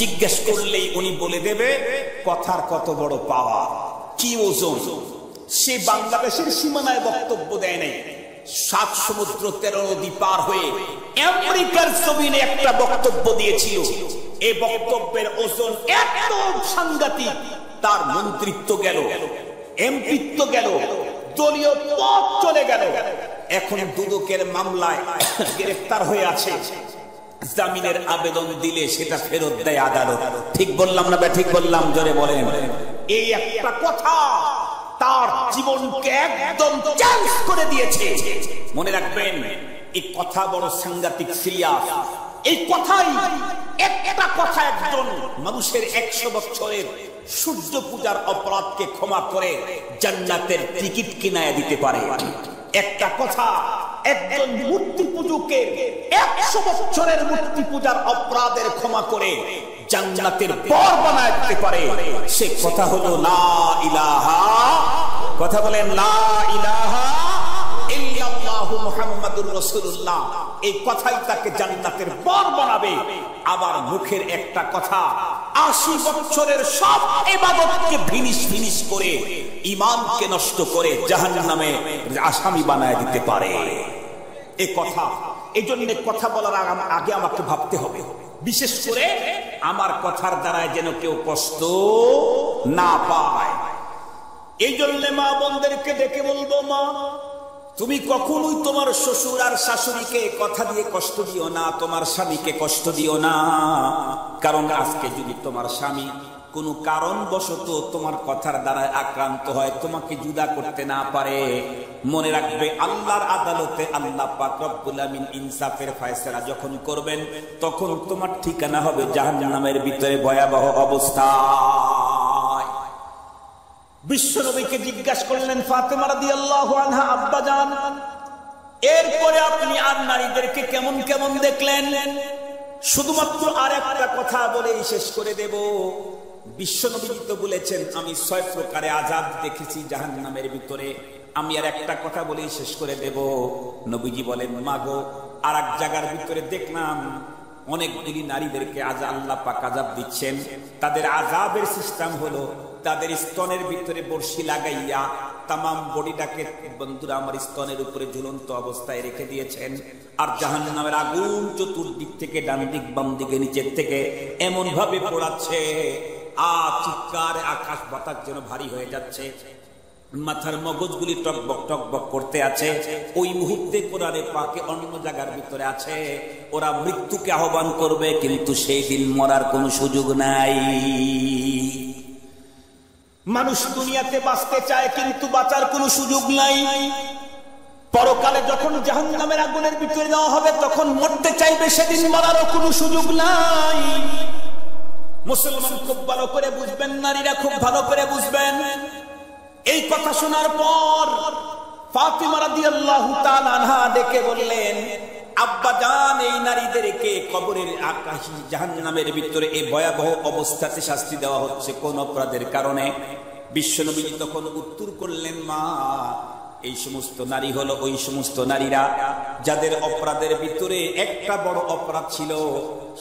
জিজ্ঞেস করলেই উনি বলে দেবে কথার কত বড় পাওয়া, কি ওজন। সে বাংলাদেশের সীমানায় বক্তব্য দেয় নাই, 7 সমুদ্র 13 নদী পার হয়ে আমেরিকার জমিনে একটা বক্তব্য দিয়েছিল। এই বক্তব্যের ওজন এত সাংঘাতিক, তার মন্ত্রিত্ব গেল, এমপিত্ব গেল, দলীয় পদ চলে গেল। এখন দুদকের মামলায় গ্রেফতার হয়ে আছে। জামিনের আবেদন দিলে সেটা ফেরত দেয় আদালত। ঠিক বললাম না ঠিক বললাম? জোরে বলেন। এই একটা কথা তার জীবনকে একদম চেঞ্জ করে দিয়েছে। মনে রাখবেন, এই কথা বড় সাংঘাতিক, সিরিয়াস। এই কথাই একটা কথা একজন মানুষের 100 বছরের সূর্য পূজার অপরাধকে ক্ষমা করে জান্নাতের টিকিট কিনায় দিতে পারে। একটা কথা একজন মূর্তি পূজকের 100 বছরের মূর্তি পূজার অপরাধের ক্ষমা করে জান্নাতের বর বানায় দিতে পারে। সে কথা হলো লা ইলাহা, কথা বলেন লা ইলাহা ইল্লাল্লাহু মুহাম্মাদুর রাসূলুল্লাহ। এই কথাই তাকে জান্নাতের বর বানাবে। আবার মুখের একটা কথা 80 বছরের সব ইবাদতকে ভিনিশ ভিনিশ করে ঈমানকে নষ্ট করে জাহান্নামে আসামি বানায় দিতে পারে। এই কথা, এই জন্য কথা বলার আগে আমাকে ভাবতে হবে, বিশেষ করে আমার কথার দ্বারায় যেন কেউ কষ্ট না পায়। এই জন্য মা বোনদেরকে ডেকে বলবো, মা তুমি কখনোই তোমার শ্বশুর আর শাশুড়িকে কথা দিয়ে কষ্ট দিও না, তোমার স্বামীকে কষ্ট দিও না। কারণ আজকে যদি তোমার স্বামী কোনো কারণবশত তোমার কথার দ্বারা আক্রান্ত হয়, তোমাকে জুদা করতে না পারে, মনে রাখবে আল্লাহর আদালতে আল্লাহ পাক রব্বুল আমিন ইনসাফের ফয়সালা যখন করবেন, তখন তোমার ঠিকানা হবে জাহান্নামের ভিতরে ভয়াবহ অবস্থা। বিশ্বনবীকে জিজ্ঞাসা করলেন ফাতেমা রাদিয়াল্লাহু আনহা, আব্বা জান, এরপরে আপনি আর নারীদেরকে কেমন কেমন দেখলেন? শুধুমাত্র আর একটা কথা বলে শেষ করে দেব। বিশ্বনবী তো বলেছেন আমি 6 প্রকারে আযাব দেখেছি জাহান্নামের ভিতরে। আমি আর একটা কথা বলে শেষ করে দেব। নবীজি বলেন, মাগো, আর এক জায়গার ভিতরে দেখলাম অনেকগুলি নারীদেরকে আজ আল্লাহ পাক আযাব দিচ্ছেন। তাদের আযাবের সিস্টেম হলো তাদের স্তনের ভিতরে বর্ষি লাগাইয়া তামাম বডিটাকে, বন্ধুরা, আমার স্তনের উপরে ঝুলন্ত অবস্থায় রেখে দিয়েছেন। আর জাহান্নামের আগুন চতুর্দিক থেকে, ডান দিক বাম দিকে নিচের থেকে এমন ভাবে পোড়াচ্ছে, চিৎকার আকাশ বাতাস যেন ভারী হয়ে যাচ্ছে। মাথার মগজগুলি টকবক টকবক করতে আছে। ওই মুহূর্তে কোরআনে পাকে অন্য জায়গার ভিতরে আছে, ওরা মৃত্যুকে আহ্বান করবে, কিন্তু সেই দিন মরার কোনো সুযোগ নাই। মানুষ দুনিয়াতে বাঁচতে চায় কিন্তু বাঁচার কোনো সুযোগ নাই। পরকালে যখন জাহান্নামের আগুনের ভিতরে দেওয়া হবে, তখন মরতে চাইবে, সেদিন মরারও কোনো সুযোগ নাই। মুসলমান খুব ভালো করে বুঝবেন, নারীরা খুব ভালো করে বুঝবেন। এই কথা শোনার পর ফাতিমা রাদিয়াল্লাহু তাআলা আনহা ডেকে বললেন, আব্বা জান, এই নারীদেরকে কবরের আকাশী জাহান্নামের ভিতরে এই ভয়াবহ অবস্থাতে শাস্তি দেওয়া হচ্ছে কোন অপরাধের কারণে? বিশ্বনবী তখন উত্তর করলেন, মা, এই সমস্ত নারী হলো ওই সমস্ত নারীরা যাদের অপরাধের ভিতরে একটা বড় অপরাধ ছিল,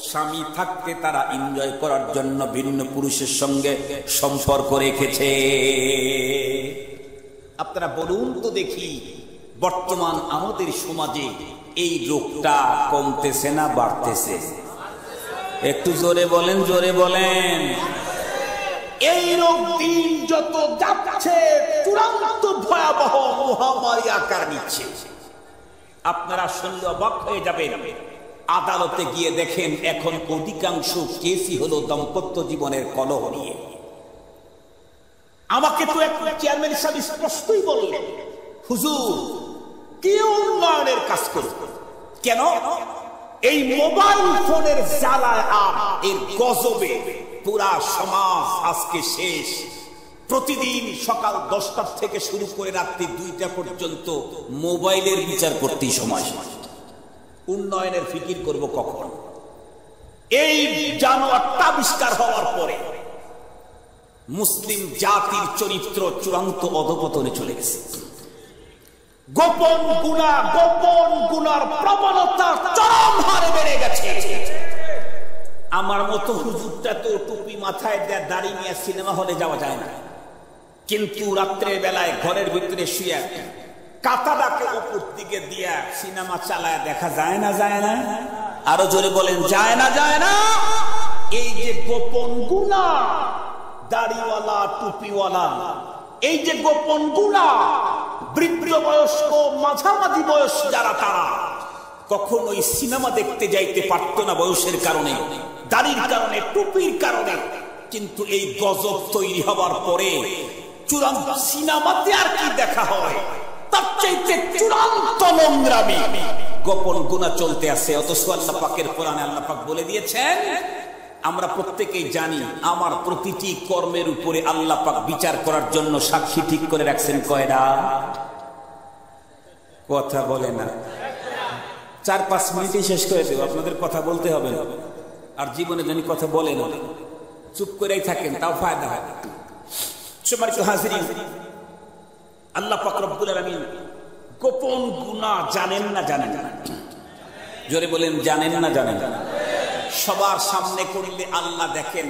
স্বামী থাকতে তারা এনজয় করার জন্য ভিন্ন পুরুষের সঙ্গে সম্পর্ক রেখেছে। আপনারা বলুন তো দেখি, বর্তমান আমাদের সমাজে এই রোগটা কমতেছে না বাড়তেছে? একটু জোরে বলেন, জোরে বলেন। এই রোগ দিন যত যাচ্ছে চূড়ান্ত ভয়াবহ মহামারী আকার নিচ্ছে। আপনারা শুনলে অবাক হয়ে যাবেন। আদালতে গিয়ে দেখেন এখন অধিকাংশ কেসই হলো দাম্পত্য জীবনের কলহ নিয়ে। আমাকে তো এক চেয়ারম্যান সাহেব স্পষ্টই বললেন, হুজুর, কি উন্নয়নের কাজ করব? কেন? এই মোবাইল ফোনের জ্বালায় আর এর গজবে পুরা সমাজ আজকে শেষ। প্রতিদিন সকাল 10টা থেকে শুরু করে রাত্রি 2টা পর্যন্ত মোবাইলের বিচার করতেই সময়। উন্নয়নের ফিকির করব কখন? এই জানোয়ারটা আবিষ্কার হওয়ার পরে মুসলিম জাতির চরিত্র চূড়ান্ত অধঃপতনে চলে গেছে। গোপন গুনার প্রবণতা চরম হারে বেড়ে গেছে। আমার মতো হুজুরটা তো টুপি মাথায় দেয়া দাড়ি নিয়ে সিনেমা হলে যাওয়া যায় না, কিন্তু রাত্রের বেলায় ঘরের ভিতরে শুয়ে কাতাটাকে উপর দিকে দিয়া সিনেমা চালায় দেখা যায় না? যায় না? আরো জোরে বলেন, যায় না? যায় না? এই যে গোপন গুনাহ, দাড়িওয়ালা টুপিওয়ালা, এই যে গোপন গুনাহ, বৃদ্ধ বয়স্ক মাঝামাঝি বয়স যারা, তারা কখনোই সিনেমা দেখতে যাইতে পারতো না বয়সের কারণে, দাড়ির কারণে, টুপির কারণে। কিন্তু এই গজব তৈরি হবার পরে চূড়ান্ত সিনেমাতে আর কি দেখা হয়, তার চাইতে চূড়ান্ত নোংরামি, গোপন গুনাহ চলতে আছে। অথচ আল্লাহ পাকের কোরআনে আল্লাহ পাক বলে দিয়েছেন, আমরা প্রত্যেকেই জানি আমার প্রতিটি কর্মের উপরে আল্লাহ পাক বিচার করার জন্য সাক্ষী ঠিক করে রাখছেন কয়টা? কথা বলে না। 4-5 মিনিটে শেষ করে দেব, আপনাদের কথা বলতে হবে না। আর জীবনে যদি কথা বলে না, চুপ করেই থাকেন, তাও ফায়দা হয়। সম্মানিত হাজিরিন, আল্লাহ পাক রব্বুল আলামিন গোপন গুনাহ জানেন না? জানেন না? জোরে বলেন, জানেন না? জানেন না? সবার সামনে করলে আল্লাহ দেখেন,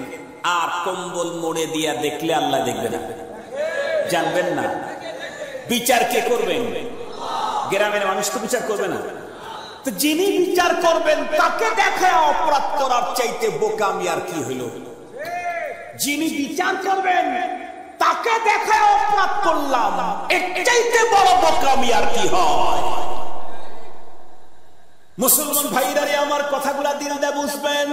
আর কম্বল মোড়ে দিয়া দেখলে আল্লাহ দেখবে না? জানবেন না? বিচার কে করবেন? গ্রামের মানুষ তো বিচার করবে না। তো যিনি বিচার করবেন তাকে দেখে অপরাধ করার চাইতে বোকামি আর কি হইল? যিনি বিচার করবেন তাকে দেখে অপরাধ করলাম, এর চাইতে বড় বোকামি আর কি হয়? মুসলমান ভাইরা রে, আমার কথাগুলা দিল দিয়ে বুঝবেন।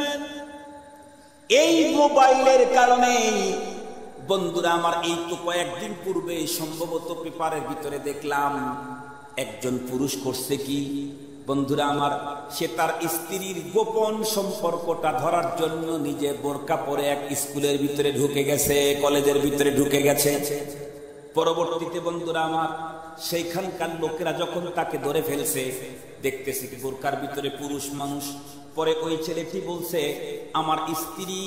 এই মোবাইলের কারণে বন্ধুরা আমার, এই তো কয়েকদিন পূর্বে সম্ভবত পেপারের ভিতরে দেখলাম একজন পুরুষ করছে কি বন্ধুরা আমার, সে তার স্ত্রীর গোপন সম্পর্কটা ধরার জন্য নিজে বোরকা পরে এক স্কুলের ভিতরে ঢুকে গেছে, কলেজের ভিতরে ঢুকে গেছে। পরবর্তীতে বন্ধুরা আমার, সেইখানকার লোকেরা যখন তাকে ধরে ফেলছে, দেখতেছে কি বোরকার ভিতরে পুরুষ মানুষ। পরে ওই ছেলেটি বলছে, আমার স্ত্রী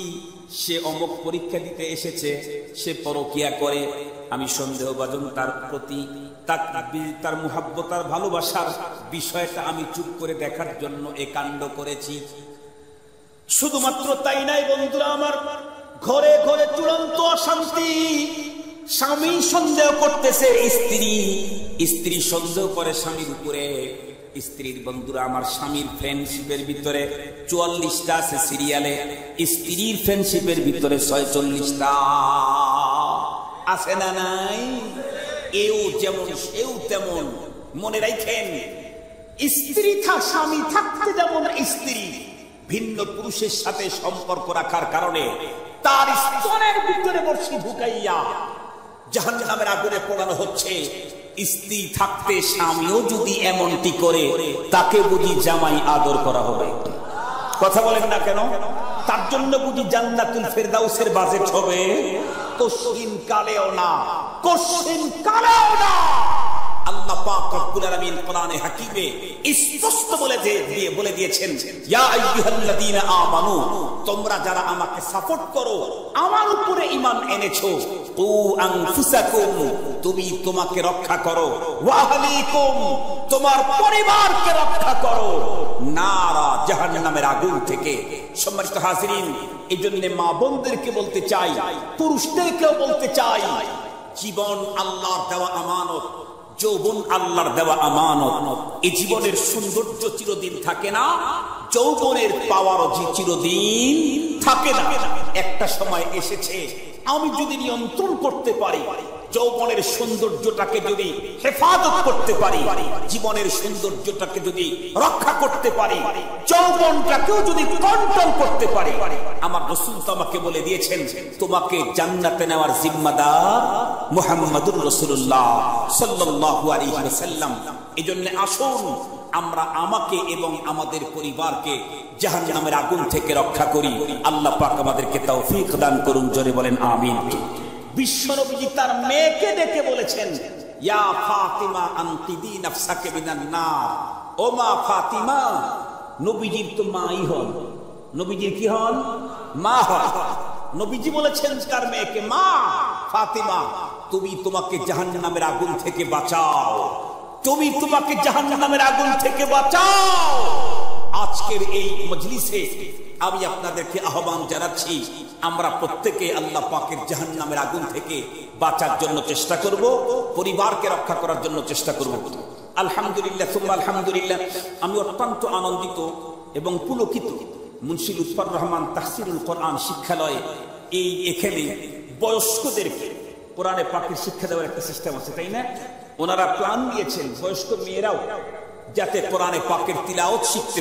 সে অমুক পরীক্ষা দিতে এসেছে, সে পরকিয়া করে, আমি সন্দেহভাজন তার প্রতি, তার মুহাব্বত আর ভালোবাসার বিষয়টা আমি চুপ করে দেখার জন্য এ কাণ্ড করেছি। শুধুমাত্র তাই নাই বন্ধুরা আমার, ঘরে ঘরে চূড়ান্ত অশান্তি। স্বামী সন্দেহ করতেছে স্ত্রী সন্দেহ করে স্বামীর উপরে। স্ত্রীর বন্ধুরা আমার, স্বামীর ফ্রেন্ডশিপের ভিতরে 44টা আছে সিরিয়ালে, স্ত্রীর ফ্রেন্ডশিপের ভিতরে 46টা আছে না নাই? এও যেমন সেও তেমন। মনে রাখেন, স্ত্রী স্বামী থাকতে যেমন স্ত্রী ভিন্ন পুরুষের সাথে সম্পর্ক রাখার কারণে তার স্তনের ভিতরে বর্ষি ঢুকাইয়া জাহান্নামের আগুনে পোড়ানো হচ্ছে, স্ত্রী থাকতে স্বামীও যদি এমনটি করে, তাকে বুঝি জামাই আদর করা হবে? কথা বলেন না কেন? তার জন্য বুঝি জান্নাতুল ফেরদাউসের বাজেট হবে? কোশ্চিন কালেও না, কোশ্চিন কালেও না। আল্লাহ পাক রব্বুল আলামিন কোরআনে হাকিমে স্পষ্ট বলে দিয়েছেন, ইয়া আইয়ুহাল্লাযীনা আমানু, তোমরা যারা আমাকে সাপোর্ট করো, আমার উপরে ঈমান এনেছো, কু আনফুসাকুম, তুমি তোমাকে রক্ষা করো, ওয়া আহলিকুম, তোমার পরিবারকে রক্ষা করো নারা, জাহান্নামের আগুন থেকে। সম্মানিত হাজিরিন, এইজন্য মা বোনদেরকে বলতে চাই, পুরুষদেরকেও বলতে চাই, জীবন আল্লাহর দেওয়া আমানত, যৌবন আল্লাহর দেওয়া আমানত। এই জীবনের সৌন্দর্য চিরদিন থাকে না, যৌবনের পাওয়ারও চিরদিন থাকে না। একটা সময় এসেছে, আমি যদি নিয়ন্ত্রণ করতে পারি, যৌবনের সৌন্দর্যটাকে যদি হেফাজত করতে পারি, জীবনের সৌন্দর্যটাকে যদি রক্ষা করতে পারি, যৌবনটাকেও যদি কন্ট্রোল করতে পারি, আমার রাসূল তো আমাকে বলে দিয়েছেন, তোমাকে জান্নাতে নেওয়ার জিম্মাদার মুহাম্মদুর রাসূলুল্লাহ সাল্লাল্লাহু আলাইহি ওয়াসাল্লাম। এজন্য আসুন আমরা আমাকে এবং আমাদের পরিবারকে জাহান্নামের আগুন থেকে রক্ষা করি। আল্লাহ পাক আমাদেরকে তৌফিক দান করুন, জোরে বলেন আমিন। বিশ্বনবী তার মেয়েকে ডেকে বলেছেন, ইয়া ফাতিমা আনকিদি নাফসাকে মিনান নার, ও মা ফাতিমা। নবীজির তো মাই হন, নবীজির কি হন? মা হন। নবীজি বলেছেন তার মেয়েকে, মা ফাতিমা, তুমি তোমাকে জাহান্নামের আগুন থেকে বাঁচাও, তুমি তোমাকে জাহান্নামের আগুন থেকে বাঁচাও। আজকের এই মজলিসে আমি আপনাদেরকে আহ্বান জানাচ্ছি, আমরা প্রত্যেকে আল্লাহ পাকের জাহান্নামের আগুন থেকে বাঁচার জন্য চেষ্টা করব, পরিবারকে রক্ষা করার জন্য চেষ্টা করব। আলহামদুলিল্লাহ সুম্মা আলহামদুলিল্লাহ, আমি অত্যন্ত আনন্দিত এবং পুলকিত। মুন্সি লুৎফর রহমান তাহসিরুল কোরআন শিক্ষালয়ে এখানে বয়স্কদেরকে কোরআনে পাকের শিক্ষা দেওয়ার একটা সিস্টেম আছে, তাই না? ওনারা প্ল্যান নিয়েছেন বয়স্ক মেয়েরাও যাতে কোরআনে পাকের তিলাওয়াত শিখতে